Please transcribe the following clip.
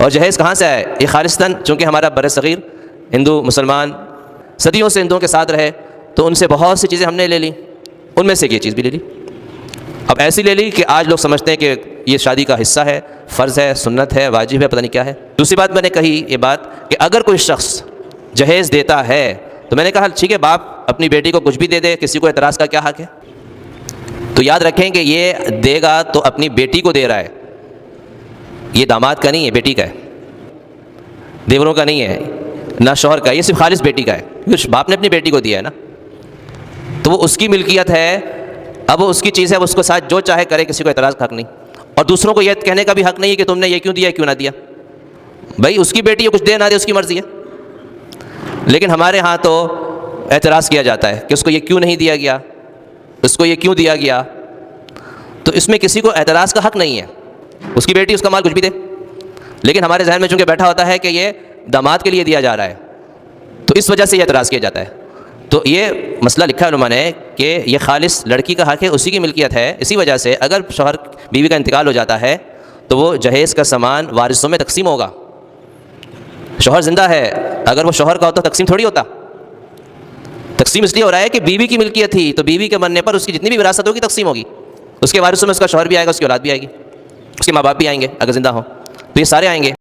اور جہیز کہاں سے آئے؟ یہ خالصتاً چونکہ ہمارا بر صغیر ہندو مسلمان صدیوں سے ہندوؤں کے ساتھ رہے، تو ان سے بہت سی چیزیں ہم نے لے لی، ان میں سے یہ چیز بھی لے لی۔ اب ایسی لے لی کہ آج لوگ سمجھتے ہیں کہ یہ شادی کا حصہ ہے، فرض ہے، سنت ہے، واجب ہے، پتہ نہیں کیا ہے۔ دوسری بات میں نے کہی یہ بات کہ اگر کوئی شخص جہیز دیتا ہے تو میں نے کہا ٹھیک ہے، باپ اپنی بیٹی کو کچھ بھی دے دے، کسی کو اعتراض کا کیا حق ہے؟ تو یاد رکھیں کہ یہ دے گا تو اپنی بیٹی کو دے رہا ہے، یہ داماد کا نہیں ہے، بیٹی کا ہے، دیوروں کا نہیں ہے، نہ شوہر کا، یہ صرف خالص بیٹی کا ہے، کیونکہ باپ نے اپنی بیٹی کو دیا ہے نا، تو وہ اس کی ملکیت ہے، اب وہ اس کی چیز ہے، اس کو ساتھ جو چاہے کرے، کسی کو اعتراض کا حق نہیں، اور دوسروں کو یہ کہنے کا بھی حق نہیں ہے کہ تم نے یہ کیوں دیا، کیوں نہ دیا، بھائی اس کی بیٹی ہے، کچھ دے نہ دے اس کی مرضی ہے۔ لیکن ہمارے ہاں تو اعتراض کیا جاتا ہے کہ اس کو یہ کیوں نہیں دیا گیا، اس کو یہ کیوں دیا گیا، تو اس میں کسی کو اعتراض کا حق نہیں ہے، اس کی بیٹی اس کا مال کچھ بھی دے، لیکن ہمارے ذہن میں چونکہ بیٹھا ہوتا ہے کہ یہ داماد کے لیے دیا جا رہا ہے، تو اس وجہ سے یہ اعتراض کیا جاتا ہے۔ تو یہ مسئلہ لکھا ہے علماء نے کہ یہ خالص لڑکی کا حق ہے، اسی کی ملکیت ہے، اسی وجہ سے اگر شوہر بیوی کا انتقال ہو جاتا ہے تو وہ جہیز کا سامان وارثوں میں تقسیم ہوگا۔ شوہر زندہ ہے، اگر وہ شوہر کا ہوتا تقسیم تھوڑی ہوتا، تقسیم اس لیے ہو رہا ہے کہ بیوی کی ملکیت تھی، تو بیوی کے مرنے پر اس کی جتنی بھی وراثت ہوگی تقسیم ہوگی، اس کے وارثوں میں اس کا شوہر بھی آئے گا، اس کی اولاد بھی آئے گی، اس کے ماں باپ بھی آئیں گے اگر زندہ ہوں، تو یہ سارے آئیں گے۔